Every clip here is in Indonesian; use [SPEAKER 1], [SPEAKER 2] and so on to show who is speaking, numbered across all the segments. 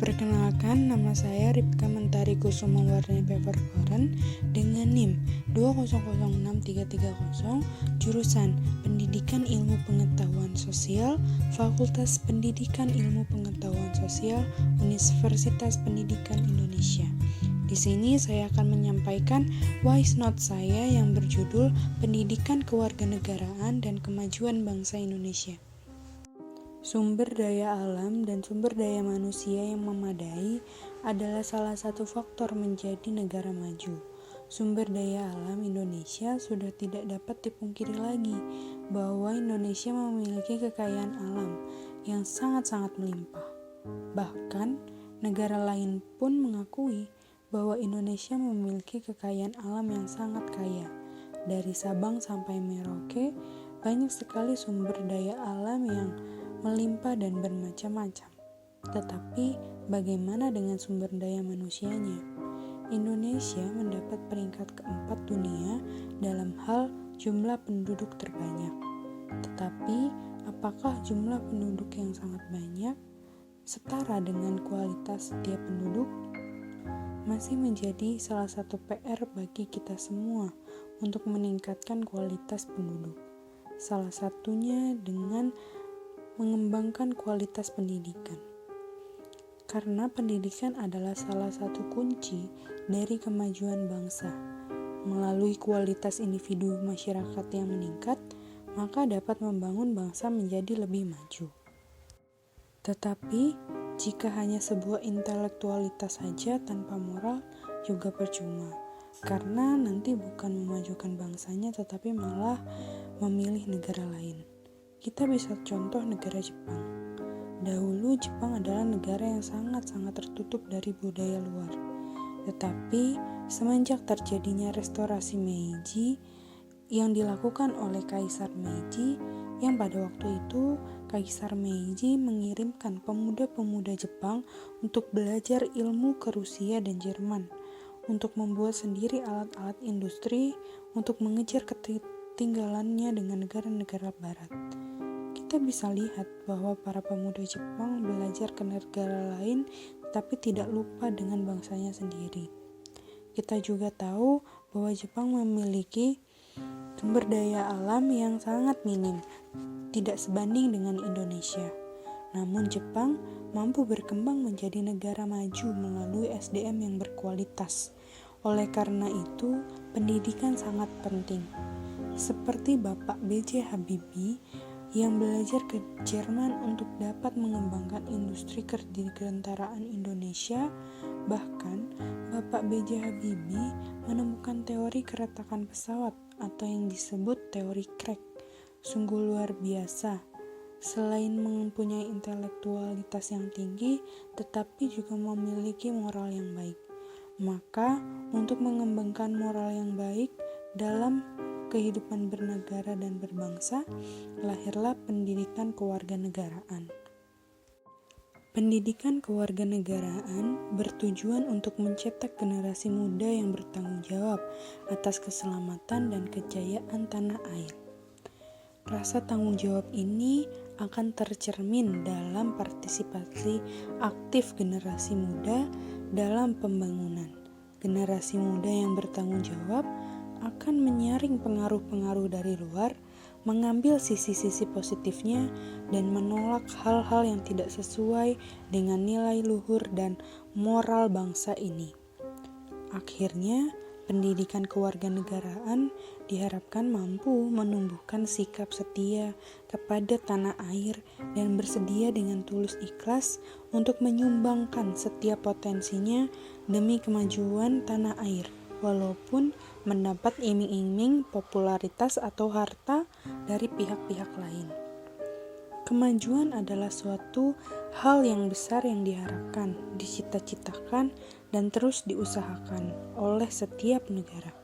[SPEAKER 1] Perkenalkan, nama saya Ripka Mentari Kusuma Warni Peppercorn dengan NIM 2006330, jurusan Pendidikan Ilmu Pengetahuan Sosial, Fakultas Pendidikan Ilmu Pengetahuan Sosial, Universitas Pendidikan Indonesia. Di sini saya akan menyampaikan voice note saya yang berjudul Pendidikan Kewarganegaraan dan Kemajuan Bangsa Indonesia. Sumber daya alam dan sumber daya manusia yang memadai adalah salah satu faktor menjadi negara maju. Sumber daya alam Indonesia sudah tidak dapat dipungkiri lagi bahwa Indonesia memiliki kekayaan alam yang sangat-sangat melimpah. Bahkan, negara lain pun mengakui bahwa Indonesia memiliki kekayaan alam yang sangat kaya. Dari Sabang sampai Merauke, banyak sekali sumber daya alam yang melimpah dan bermacam-macam. Tetapi bagaimana dengan sumber daya manusianya? Indonesia mendapat peringkat keempat dunia dalam hal jumlah penduduk terbanyak. Tetapi apakah jumlah penduduk yang sangat banyak setara dengan kualitas setiap penduduk? Masih menjadi salah satu PR bagi kita semua untuk meningkatkan kualitas penduduk. Salah satunya dengan mengembangkan kualitas pendidikan. Karena pendidikan adalah salah satu kunci dari kemajuan bangsa. Melalui kualitas individu masyarakat yang meningkat, maka dapat membangun bangsa menjadi lebih maju. Tetapi, jika hanya sebuah intelektualitas saja tanpa moral, juga percuma. Karena nanti bukan memajukan bangsanya, tetapi malah memilih negara lain. Kita bisa contoh negara Jepang. Dahulu Jepang adalah negara yang sangat-sangat tertutup dari budaya luar. Tetapi semenjak terjadinya restorasi Meiji yang dilakukan oleh Kaisar Meiji, yang pada waktu itu Kaisar Meiji mengirimkan pemuda-pemuda Jepang untuk belajar ilmu ke Rusia dan Jerman, untuk membuat sendiri alat-alat industri untuk mengejar ketinggalannya dengan negara-negara barat. Kita bisa lihat bahwa para pemuda Jepang belajar ke negara lain tapi tidak lupa dengan bangsanya sendiri. Kita juga tahu bahwa Jepang memiliki sumber daya alam yang sangat minim, tidak sebanding dengan Indonesia. Namun Jepang mampu berkembang menjadi negara maju melalui SDM yang berkualitas. Oleh karena itu, pendidikan sangat penting. Seperti Bapak B.J. Habibie yang belajar ke Jerman untuk dapat mengembangkan industri kedirgantaraan Indonesia. Bahkan, Bapak B.J. Habibie menemukan teori keretakan pesawat atau yang disebut teori Craig. Sungguh luar biasa. Selain mempunyai intelektualitas yang tinggi, tetapi juga memiliki moral yang baik. Maka, untuk mengembangkan moral yang baik dalam kehidupan bernegara dan berbangsa, lahirlah pendidikan kewarganegaraan. Pendidikan kewarganegaraan bertujuan untuk mencetak generasi muda yang bertanggung jawab atas keselamatan dan kejayaan tanah air. Rasa tanggung jawab ini akan tercermin dalam partisipasi aktif generasi muda dalam pembangunan. Generasi muda yang bertanggung jawab akan menyaring pengaruh-pengaruh dari luar, mengambil sisi-sisi positifnya, dan menolak hal-hal yang tidak sesuai dengan nilai luhur dan moral bangsa ini. Akhirnya, pendidikan kewarganegaraan diharapkan mampu menumbuhkan sikap setia kepada tanah air dan bersedia dengan tulus ikhlas untuk menyumbangkan setiap potensinya demi kemajuan tanah air, walaupun mendapat iming-iming popularitas atau harta dari pihak-pihak lain. Kemajuan adalah suatu hal yang besar yang diharapkan, dicita-citakan, dan terus diusahakan oleh setiap negara.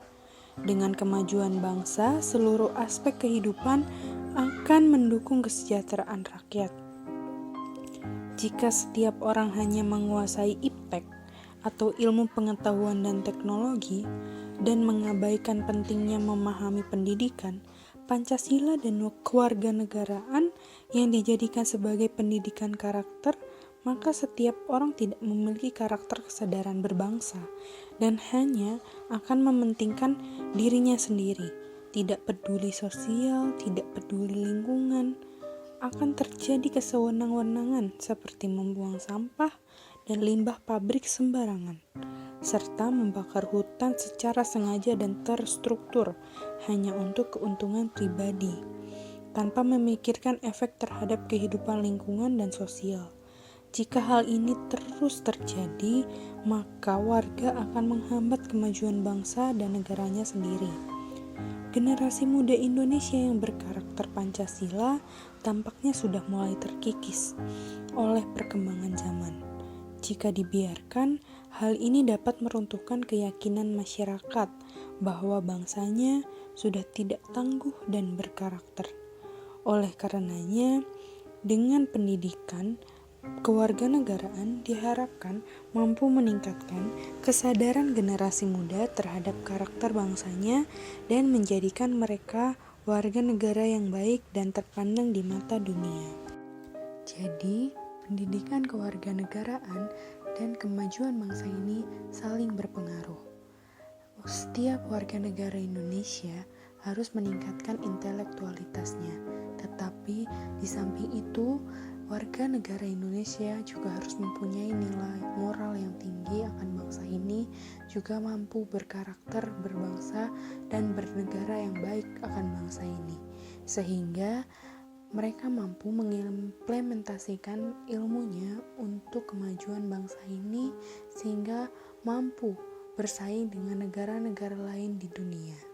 [SPEAKER 1] Dengan kemajuan bangsa, seluruh aspek kehidupan akan mendukung kesejahteraan rakyat. Jika setiap orang hanya menguasai IPTEK atau ilmu pengetahuan dan teknologi, dan mengabaikan pentingnya memahami pendidikan, Pancasila dan kewarganegaraan yang dijadikan sebagai pendidikan karakter, maka setiap orang tidak memiliki karakter kesadaran berbangsa dan hanya akan mementingkan dirinya sendiri. Tidak peduli sosial, tidak peduli lingkungan, akan terjadi kesewenang-wenangan seperti membuang sampah dan limbah pabrik sembarangan, serta membakar hutan secara sengaja dan terstruktur hanya untuk keuntungan pribadi, tanpa memikirkan efek terhadap kehidupan lingkungan dan sosial. Jika hal ini terus terjadi, maka warga akan menghambat kemajuan bangsa dan negaranya sendiri. Generasi muda Indonesia yang berkarakter Pancasila tampaknya sudah mulai terkikis oleh perkembangan zaman. Jika dibiarkan, hal ini dapat meruntuhkan keyakinan masyarakat bahwa bangsanya sudah tidak tangguh dan berkarakter. Oleh karenanya, dengan pendidikan, kewarganegaraan diharapkan mampu meningkatkan kesadaran generasi muda terhadap karakter bangsanya dan menjadikan mereka warga negara yang baik dan terpandang di mata dunia. Jadi, pendidikan kewarganegaraan dan kemajuan bangsa ini saling berpengaruh. Setiap warga negara Indonesia harus meningkatkan intelektualitasnya, tetapi di samping itu, warga negara Indonesia juga harus mempunyai nilai moral yang tinggi akan bangsa ini, juga mampu berkarakter berbangsa dan bernegara yang baik akan bangsa ini, sehingga mereka mampu mengimplementasikan ilmunya untuk kemajuan bangsa ini, sehingga mampu bersaing dengan negara-negara lain di dunia.